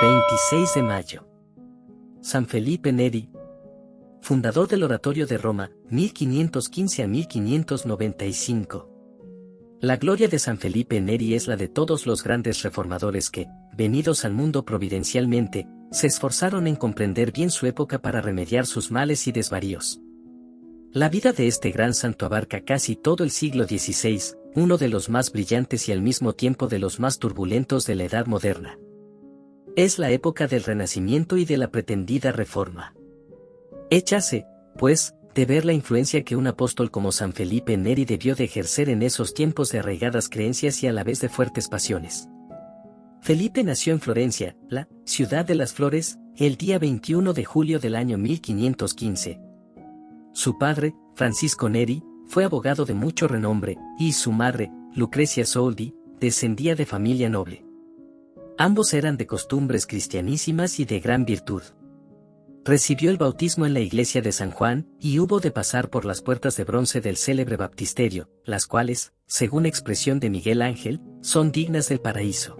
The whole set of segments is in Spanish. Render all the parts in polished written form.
26 de mayo. San Felipe Neri, fundador del Oratorio de Roma, 1515 a 1595. La gloria de San Felipe Neri es la de todos los grandes reformadores que, venidos al mundo providencialmente, se esforzaron en comprender bien su época para remediar sus males y desvaríos. La vida de este gran santo abarca casi todo el siglo XVI, uno de los más brillantes y al mismo tiempo de los más turbulentos de la Edad Moderna. Es la época del Renacimiento y de la pretendida Reforma. Échase, pues, de ver la influencia que un apóstol como San Felipe Neri debió de ejercer en esos tiempos de arraigadas creencias y a la vez de fuertes pasiones. Felipe nació en Florencia, la ciudad de las flores, el día 21 de julio del año 1515. Su padre, Francisco Neri, fue abogado de mucho renombre, y su madre, Lucrecia Soldi, descendía de familia noble. Ambos eran de costumbres cristianísimas y de gran virtud. Recibió el bautismo en la iglesia de San Juan, y hubo de pasar por las puertas de bronce del célebre baptisterio, las cuales, según expresión de Miguel Ángel, son dignas del paraíso.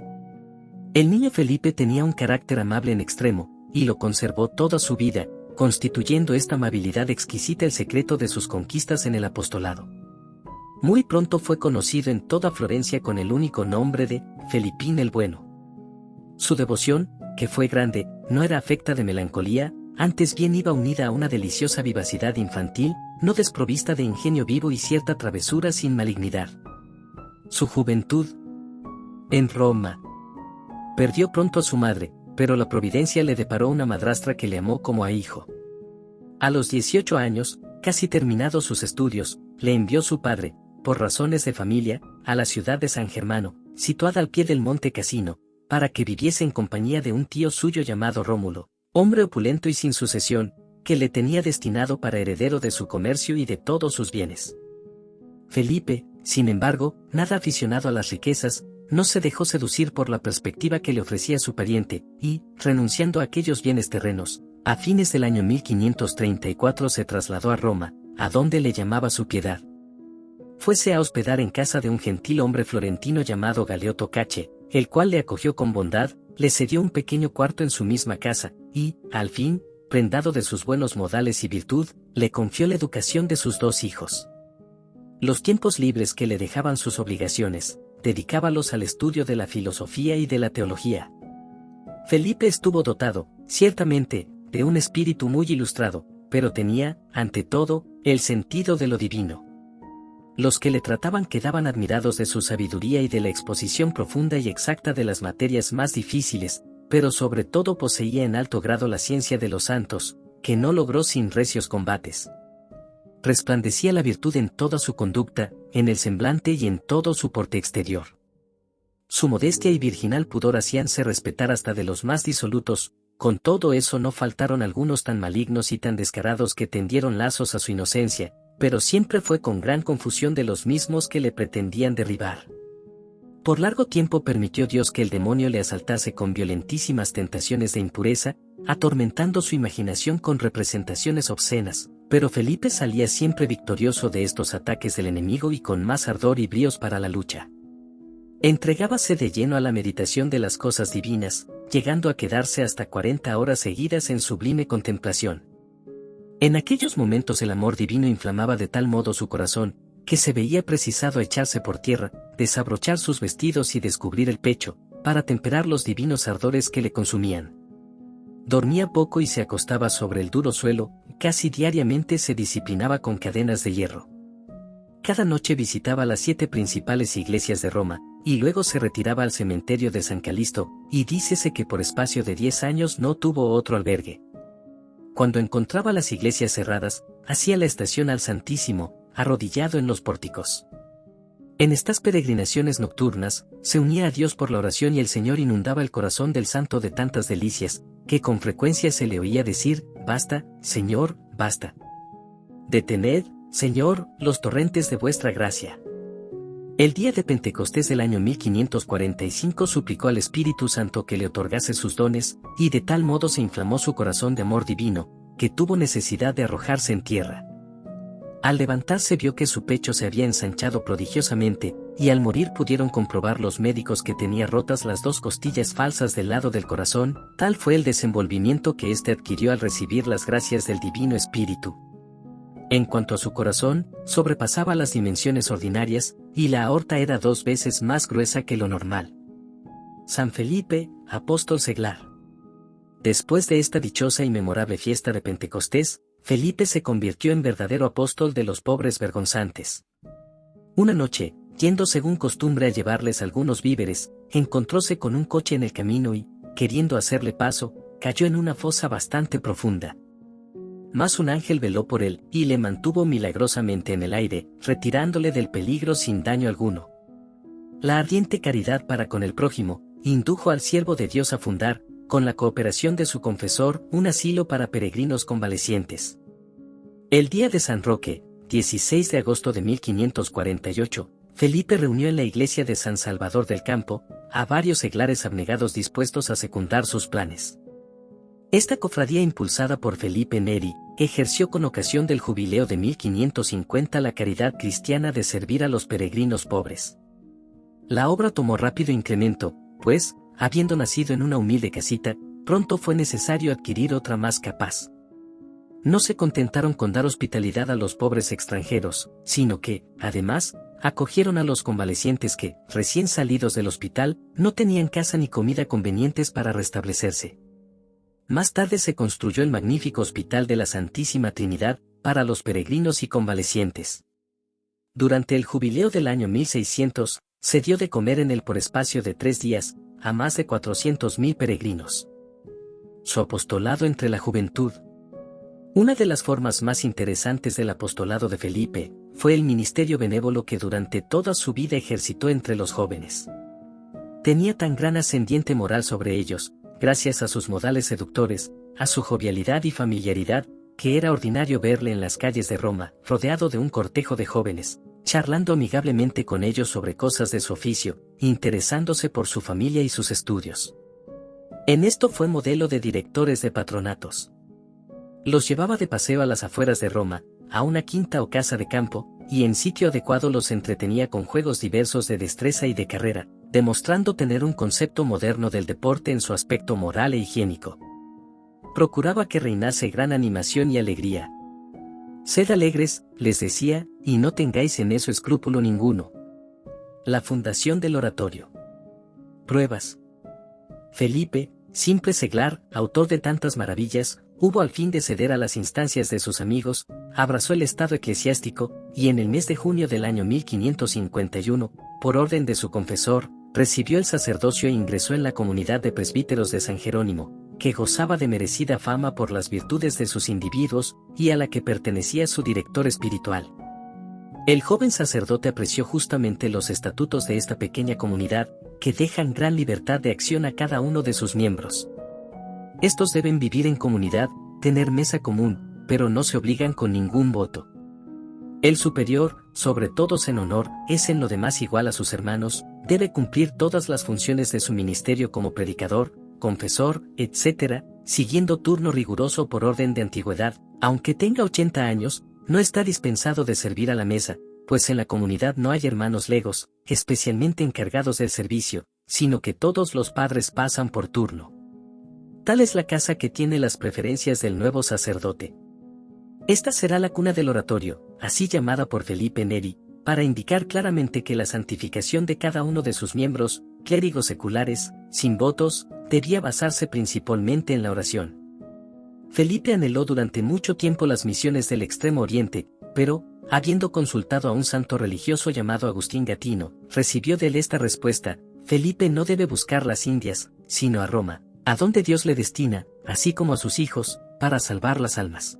El niño Felipe tenía un carácter amable en extremo, y lo conservó toda su vida, constituyendo esta amabilidad exquisita el secreto de sus conquistas en el apostolado. Muy pronto fue conocido en toda Florencia con el único nombre de Felipín el Bueno. Su devoción, que fue grande, no era afecta de melancolía, antes bien iba unida a una deliciosa vivacidad infantil, no desprovista de ingenio vivo y cierta travesura sin malignidad. Su juventud en Roma. Perdió pronto a su madre, pero la providencia le deparó una madrastra que le amó como a hijo. A los 18 años, casi terminados sus estudios, le envió su padre, por razones de familia, a la ciudad de San Germano, situada al pie del monte Casino, para que viviese en compañía de un tío suyo llamado Rómulo, hombre opulento y sin sucesión, que le tenía destinado para heredero de su comercio y de todos sus bienes. Felipe, sin embargo, nada aficionado a las riquezas, no se dejó seducir por la perspectiva que le ofrecía su pariente, y, renunciando a aquellos bienes terrenos, a fines del año 1534 se trasladó a Roma, a donde le llamaba su piedad. Fuese a hospedar en casa de un gentil hombre florentino llamado Galeotto Cache, el cual le acogió con bondad, le cedió un pequeño cuarto en su misma casa, y, al fin, prendado de sus buenos modales y virtud, le confió la educación de sus 2 hijos. Los tiempos libres que le dejaban sus obligaciones, dedicábalos al estudio de la filosofía y de la teología. Felipe estuvo dotado, ciertamente, de un espíritu muy ilustrado, pero tenía, ante todo, el sentido de lo divino. Los que le trataban quedaban admirados de su sabiduría y de la exposición profunda y exacta de las materias más difíciles, pero sobre todo poseía en alto grado la ciencia de los santos, que no logró sin recios combates. Resplandecía la virtud en toda su conducta, en el semblante y en todo su porte exterior. Su modestia y virginal pudor hacíanse respetar hasta de los más disolutos, con todo eso no faltaron algunos tan malignos y tan descarados que tendieron lazos a su inocencia, pero siempre fue con gran confusión de los mismos que le pretendían derribar. Por largo tiempo permitió Dios que el demonio le asaltase con violentísimas tentaciones de impureza, atormentando su imaginación con representaciones obscenas, pero Felipe salía siempre victorioso de estos ataques del enemigo y con más ardor y bríos para la lucha. Entregábase de lleno a la meditación de las cosas divinas, llegando a quedarse hasta 40 horas seguidas en sublime contemplación. En aquellos momentos el amor divino inflamaba de tal modo su corazón, que se veía precisado a echarse por tierra, desabrochar sus vestidos y descubrir el pecho, para temperar los divinos ardores que le consumían. Dormía poco y se acostaba sobre el duro suelo, casi diariamente se disciplinaba con cadenas de hierro. Cada noche visitaba las 7 principales iglesias de Roma, y luego se retiraba al cementerio de San Calisto, y dícese que por espacio de 10 años no tuvo otro albergue. Cuando encontraba las iglesias cerradas, hacía la estación al Santísimo, arrodillado en los pórticos. En estas peregrinaciones nocturnas, se unía a Dios por la oración y el Señor inundaba el corazón del santo de tantas delicias, que con frecuencia se le oía decir: «Basta, Señor, basta. Detened, Señor, los torrentes de vuestra gracia». El día de Pentecostés del año 1545 suplicó al Espíritu Santo que le otorgase sus dones, y de tal modo se inflamó su corazón de amor divino, que tuvo necesidad de arrojarse en tierra. Al levantarse vio que su pecho se había ensanchado prodigiosamente, y al morir pudieron comprobar los médicos que tenía rotas las 2 costillas falsas del lado del corazón. Tal fue el desenvolvimiento que éste adquirió al recibir las gracias del Divino Espíritu. En cuanto a su corazón, sobrepasaba las dimensiones ordinarias, y la aorta era 2 veces más gruesa que lo normal. San Felipe, apóstol seglar. Después de esta dichosa y memorable fiesta de Pentecostés, Felipe se convirtió en verdadero apóstol de los pobres vergonzantes. Una noche, yendo según costumbre a llevarles algunos víveres, encontróse con un coche en el camino y, queriendo hacerle paso, cayó en una fosa bastante profunda. Mas un ángel veló por él y le mantuvo milagrosamente en el aire, retirándole del peligro sin daño alguno. La ardiente caridad para con el prójimo indujo al siervo de Dios a fundar, con la cooperación de su confesor, un asilo para peregrinos convalecientes. El día de San Roque, 16 de agosto de 1548, Felipe reunió en la iglesia de San Salvador del Campo a varios seglares abnegados dispuestos a secundar sus planes. Esta cofradía, impulsada por Felipe Neri, ejerció con ocasión del jubileo de 1550 la caridad cristiana de servir a los peregrinos pobres. La obra tomó rápido incremento, pues, habiendo nacido en una humilde casita, pronto fue necesario adquirir otra más capaz. No se contentaron con dar hospitalidad a los pobres extranjeros, sino que, además, acogieron a los convalecientes que, recién salidos del hospital, no tenían casa ni comida convenientes para restablecerse. Más tarde se construyó el magnífico Hospital de la Santísima Trinidad, para los peregrinos y convalecientes. Durante el jubileo del año 1600, se dio de comer en él por espacio de 3 días, a más de 400.000 peregrinos. Su apostolado entre la juventud. Una de las formas más interesantes del apostolado de Felipe, fue el ministerio benévolo que durante toda su vida ejercitó entre los jóvenes. Tenía tan gran ascendiente moral sobre ellos, gracias a sus modales seductores, a su jovialidad y familiaridad, que era ordinario verle en las calles de Roma, rodeado de un cortejo de jóvenes, charlando amigablemente con ellos sobre cosas de su oficio, interesándose por su familia y sus estudios. En esto fue modelo de directores de patronatos. Los llevaba de paseo a las afueras de Roma, a una quinta o casa de campo, y en sitio adecuado los entretenía con juegos diversos de destreza y de carrera, demostrando tener un concepto moderno del deporte en su aspecto moral e higiénico. Procuraba que reinase gran animación y alegría. Sed alegres, les decía, y no tengáis en eso escrúpulo ninguno. La fundación del oratorio. Pruebas. Felipe, simple seglar, autor de tantas maravillas, hubo al fin de ceder a las instancias de sus amigos, abrazó el estado eclesiástico, y en el mes de junio del año 1551, por orden de su confesor, recibió el sacerdocio e ingresó en la comunidad de presbíteros de San Jerónimo, que gozaba de merecida fama por las virtudes de sus individuos, y a la que pertenecía su director espiritual. El joven sacerdote apreció justamente los estatutos de esta pequeña comunidad, que dejan gran libertad de acción a cada uno de sus miembros. Estos deben vivir en comunidad, tener mesa común, pero no se obligan con ningún voto. El superior, sobre todos en honor, es en lo demás igual a sus hermanos, debe cumplir todas las funciones de su ministerio como predicador, confesor, etc., siguiendo turno riguroso por orden de antigüedad. Aunque tenga 80 años, no está dispensado de servir a la mesa, pues en la comunidad no hay hermanos legos, especialmente encargados del servicio, sino que todos los padres pasan por turno. Tal es la casa que tiene las preferencias del nuevo sacerdote. Esta será la cuna del oratorio, así llamada por Felipe Neri, para indicar claramente que la santificación de cada uno de sus miembros, clérigos seculares, sin votos, debía basarse principalmente en la oración. Felipe anheló durante mucho tiempo las misiones del Extremo Oriente, pero, habiendo consultado a un santo religioso llamado Agustín Gatino, recibió de él esta respuesta: Felipe no debe buscar las Indias, sino a Roma, a donde Dios le destina, así como a sus hijos, para salvar las almas.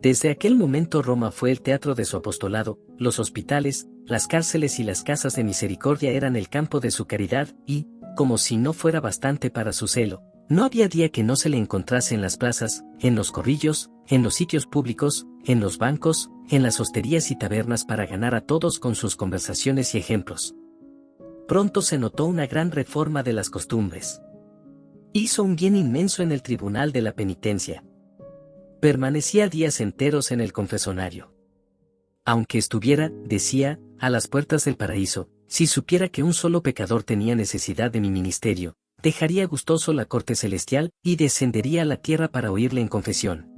Desde aquel momento Roma fue el teatro de su apostolado, los hospitales, las cárceles y las casas de misericordia eran el campo de su caridad, y, como si no fuera bastante para su celo, no había día que no se le encontrase en las plazas, en los corrillos, en los sitios públicos, en los bancos, en las hosterías y tabernas para ganar a todos con sus conversaciones y ejemplos. Pronto se notó una gran reforma de las costumbres. Hizo un bien inmenso en el tribunal de la penitencia. Permanecía días enteros en el confesonario. Aunque estuviera, decía, a las puertas del paraíso, si supiera que un solo pecador tenía necesidad de mi ministerio, dejaría gustoso la corte celestial y descendería a la tierra para oírle en confesión.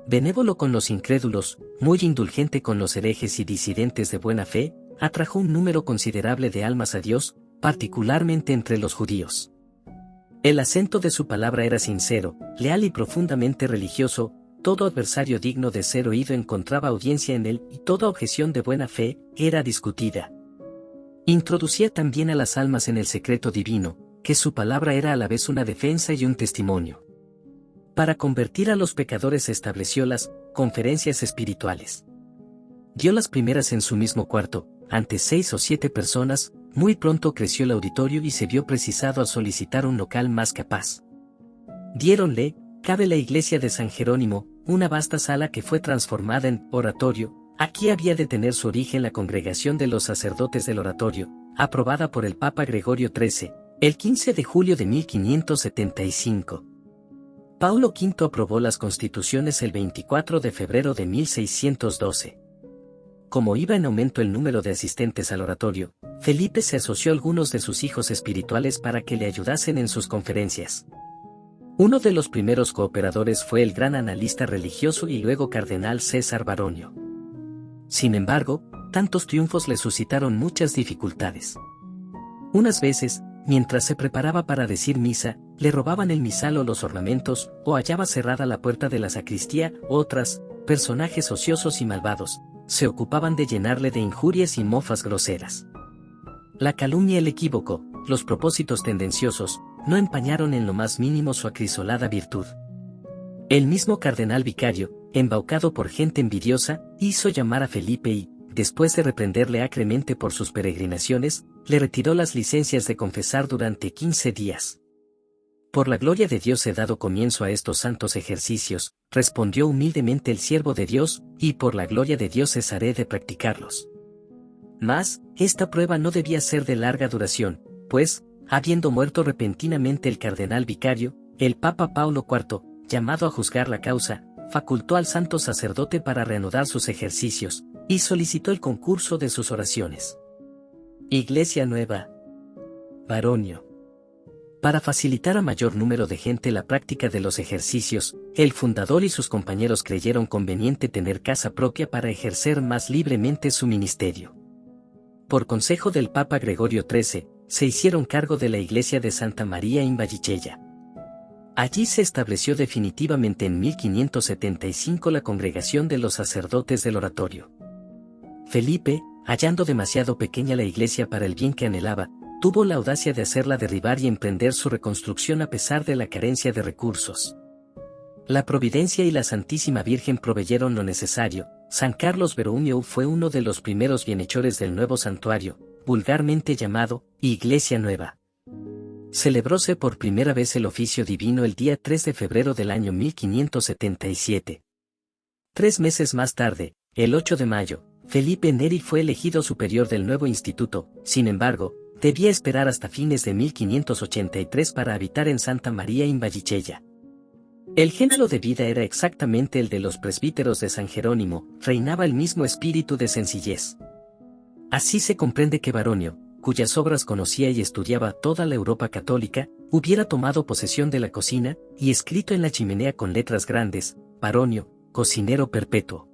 Benévolo con los incrédulos, muy indulgente con los herejes y disidentes de buena fe, atrajo un número considerable de almas a Dios, particularmente entre los judíos. El acento de su palabra era sincero, leal y profundamente religioso. Todo adversario digno de ser oído encontraba audiencia en él y toda objeción de buena fe era discutida. Introducía también a las almas en el secreto divino, que su palabra era a la vez una defensa y un testimonio. Para convertir a los pecadores estableció las conferencias espirituales. Dio las primeras en su mismo cuarto, ante 6 o 7 personas. Muy pronto creció el auditorio y se vio precisado a solicitar un local más capaz. Diéronle, cabe la iglesia de San Jerónimo, una vasta sala que fue transformada en oratorio. Aquí había de tener su origen la congregación de los sacerdotes del oratorio, aprobada por el Papa Gregorio XIII, el 15 de julio de 1575. Paulo V aprobó las constituciones el 24 de febrero de 1612. Como iba en aumento el número de asistentes al oratorio, Felipe se asoció a algunos de sus hijos espirituales para que le ayudasen en sus conferencias. Uno de los primeros cooperadores fue el gran analista religioso y luego cardenal César Baronio. Sin embargo, tantos triunfos le suscitaron muchas dificultades. Unas veces, mientras se preparaba para decir misa, le robaban el misal o los ornamentos, o hallaba cerrada la puerta de la sacristía. Otras, personajes ociosos y malvados, se ocupaban de llenarle de injurias y mofas groseras. La calumnia y el equívoco, los propósitos tendenciosos, no empañaron en lo más mínimo su acrisolada virtud. El mismo cardenal vicario, embaucado por gente envidiosa, hizo llamar a Felipe y, después de reprenderle acremente por sus peregrinaciones, le retiró las licencias de confesar durante 15 días. Por la gloria de Dios he dado comienzo a estos santos ejercicios, respondió humildemente el siervo de Dios, y por la gloria de Dios cesaré de practicarlos. Mas, esta prueba no debía ser de larga duración, pues, habiendo muerto repentinamente el cardenal vicario, el Papa Paulo IV, llamado a juzgar la causa, facultó al santo sacerdote para reanudar sus ejercicios, y solicitó el concurso de sus oraciones. Iglesia Nueva. Baronio. Para facilitar a mayor número de gente la práctica de los ejercicios, el fundador y sus compañeros creyeron conveniente tener casa propia para ejercer más libremente su ministerio. Por consejo del Papa Gregorio XIII, se hicieron cargo de la iglesia de Santa María in Vallicella. Allí se estableció definitivamente en 1575 la congregación de los sacerdotes del oratorio. Felipe, hallando demasiado pequeña la iglesia para el bien que anhelaba, tuvo la audacia de hacerla derribar y emprender su reconstrucción a pesar de la carencia de recursos. La Providencia y la Santísima Virgen proveyeron lo necesario. San Carlos Borromeo fue uno de los primeros bienhechores del nuevo santuario, vulgarmente llamado Iglesia Nueva. Celebróse por primera vez el oficio divino el día 3 de febrero del año 1577. 3 meses más tarde, el 8 de mayo, Felipe Neri fue elegido superior del nuevo instituto. Sin embargo, debía esperar hasta fines de 1583 para habitar en Santa María in Vallicella. El género de vida era exactamente el de los presbíteros de San Jerónimo, reinaba el mismo espíritu de sencillez. Así se comprende que Baronio, cuyas obras conocía y estudiaba toda la Europa católica, hubiera tomado posesión de la cocina, y escrito en la chimenea con letras grandes, Baronio, cocinero perpetuo.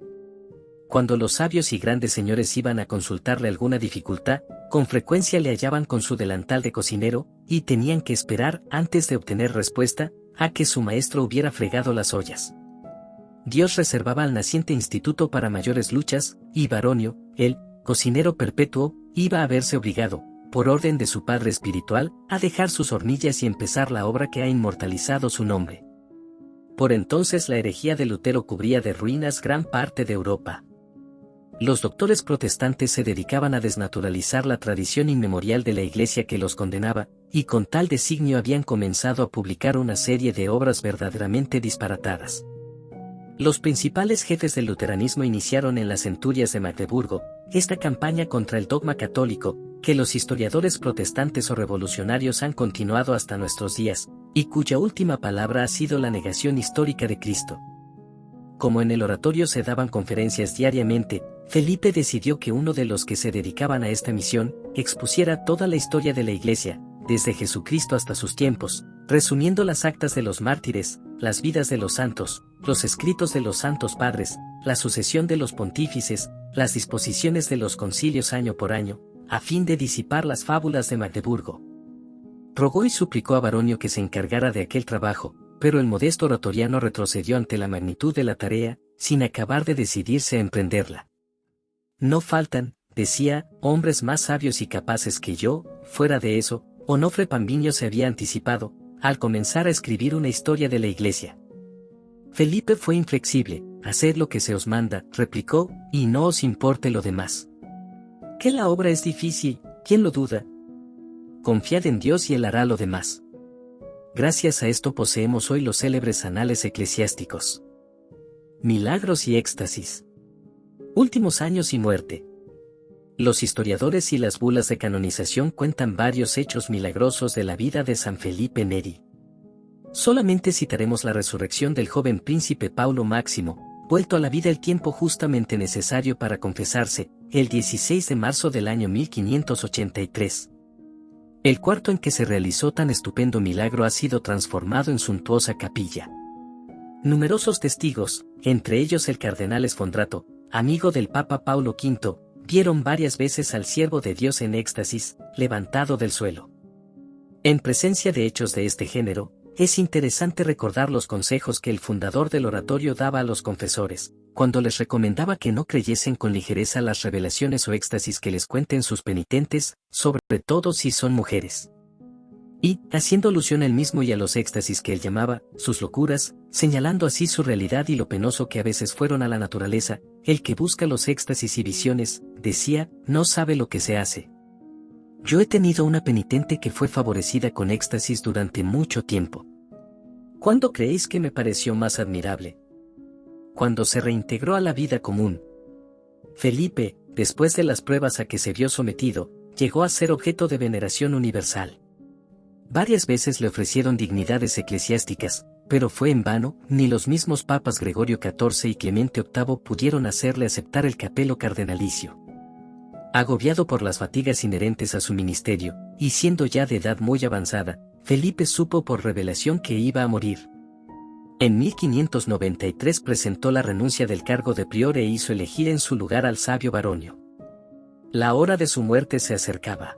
Cuando los sabios y grandes señores iban a consultarle alguna dificultad, con frecuencia le hallaban con su delantal de cocinero, y tenían que esperar, antes de obtener respuesta, a que su maestro hubiera fregado las ollas. Dios reservaba al naciente instituto para mayores luchas, y Baronio, el cocinero perpetuo, iba a verse obligado, por orden de su padre espiritual, a dejar sus hornillas y empezar la obra que ha inmortalizado su nombre. Por entonces la herejía de Lutero cubría de ruinas gran parte de Europa. Los doctores protestantes se dedicaban a desnaturalizar la tradición inmemorial de la Iglesia que los condenaba, y con tal designio habían comenzado a publicar una serie de obras verdaderamente disparatadas. Los principales jefes del luteranismo iniciaron en las centurias de Magdeburgo esta campaña contra el dogma católico, que los historiadores protestantes o revolucionarios han continuado hasta nuestros días, y cuya última palabra ha sido la negación histórica de Cristo. Como en el oratorio se daban conferencias diariamente, Felipe decidió que uno de los que se dedicaban a esta misión expusiera toda la historia de la Iglesia, desde Jesucristo hasta sus tiempos, resumiendo las actas de los mártires, las vidas de los santos, los escritos de los santos padres, la sucesión de los pontífices, las disposiciones de los concilios año por año, a fin de disipar las fábulas de Magdeburgo. Rogó y suplicó a Baronio que se encargara de aquel trabajo, pero el modesto oratoriano retrocedió ante la magnitud de la tarea, sin acabar de decidirse a emprenderla. No faltan, decía, hombres más sabios y capaces que yo. Fuera de eso, Onofre Pambiño se había anticipado, al comenzar a escribir una historia de la Iglesia. Felipe fue inflexible. Haced lo que se os manda, replicó, y no os importe lo demás. Que la obra es difícil, ¿quién lo duda? Confiad en Dios y Él hará lo demás. Gracias a esto poseemos hoy los célebres anales eclesiásticos. Milagros y éxtasis. Últimos años y muerte. Los historiadores y las bulas de canonización cuentan varios hechos milagrosos de la vida de San Felipe Neri. Solamente citaremos la resurrección del joven príncipe Paulo Máximo, vuelto a la vida el tiempo justamente necesario para confesarse, el 16 de marzo del año 1583. El cuarto en que se realizó tan estupendo milagro ha sido transformado en suntuosa capilla. Numerosos testigos, entre ellos el cardenal Esfondrato, amigo del Papa Paulo V, vieron varias veces al siervo de Dios en éxtasis, levantado del suelo. En presencia de hechos de este género, es interesante recordar los consejos que el fundador del oratorio daba a los confesores, cuando les recomendaba que no creyesen con ligereza las revelaciones o éxtasis que les cuenten sus penitentes, sobre todo si son mujeres. Y, haciendo alusión él mismo y a los éxtasis que él llamaba, sus locuras, señalando así su realidad y lo penoso que a veces fueron a la naturaleza, el que busca los éxtasis y visiones, decía, no sabe lo que se hace. Yo he tenido una penitente que fue favorecida con éxtasis durante mucho tiempo. ¿Cuándo creéis que me pareció más admirable? Cuando se reintegró a la vida común. Felipe, después de las pruebas a que se vio sometido, llegó a ser objeto de veneración universal. Varias veces le ofrecieron dignidades eclesiásticas, pero fue en vano. Ni los mismos papas Gregorio XIV y Clemente VIII pudieron hacerle aceptar el capelo cardenalicio. Agobiado por las fatigas inherentes a su ministerio, y siendo ya de edad muy avanzada, Felipe supo por revelación que iba a morir. En 1593 presentó la renuncia del cargo de prior e hizo elegir en su lugar al sabio Baronio. La hora de su muerte se acercaba.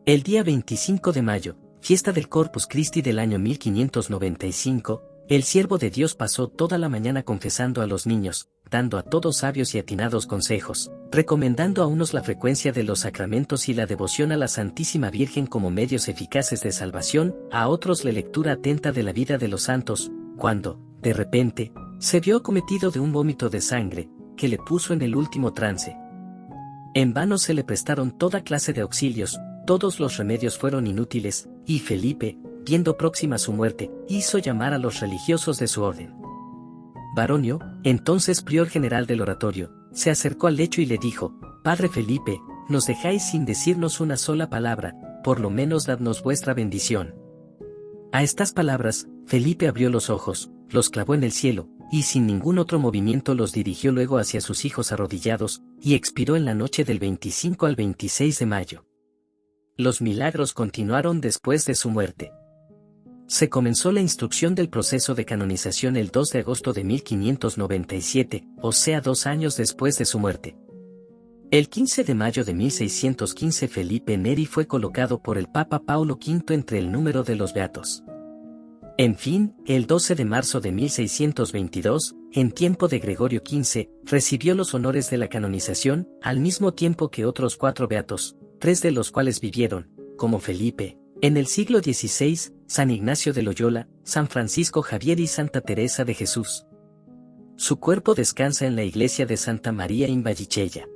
El día 25 de mayo, fiesta del Corpus Christi del año 1595, el siervo de Dios pasó toda la mañana confesando a los niños, dando a todos sabios y atinados consejos, recomendando a unos la frecuencia de los sacramentos y la devoción a la Santísima Virgen como medios eficaces de salvación, a otros la lectura atenta de la vida de los santos, cuando, de repente, se vio acometido de un vómito de sangre, que le puso en el último trance. En vano se le prestaron toda clase de auxilios, todos los remedios fueron inútiles, y Felipe, viendo próxima su muerte, hizo llamar a los religiosos de su orden. Baronio, entonces prior general del oratorio, se acercó al lecho y le dijo, Padre Felipe, nos dejáis sin decirnos una sola palabra, por lo menos dadnos vuestra bendición. A estas palabras, Felipe abrió los ojos, los clavó en el cielo, y sin ningún otro movimiento los dirigió luego hacia sus hijos arrodillados, y expiró en la noche del 25 al 26 de mayo. Los milagros continuaron después de su muerte. Se comenzó la instrucción del proceso de canonización el 2 de agosto de 1597, o sea 2 años después de su muerte. El 15 de mayo de 1615 Felipe Neri fue colocado por el Papa Paulo V entre el número de los beatos. En fin, el 12 de marzo de 1622, en tiempo de Gregorio XV, recibió los honores de la canonización, al mismo tiempo que otros 4 beatos, 3 de los cuales vivieron, como Felipe, en el siglo XVI, San Ignacio de Loyola, San Francisco Javier y Santa Teresa de Jesús. Su cuerpo descansa en la iglesia de Santa María in Vallicella.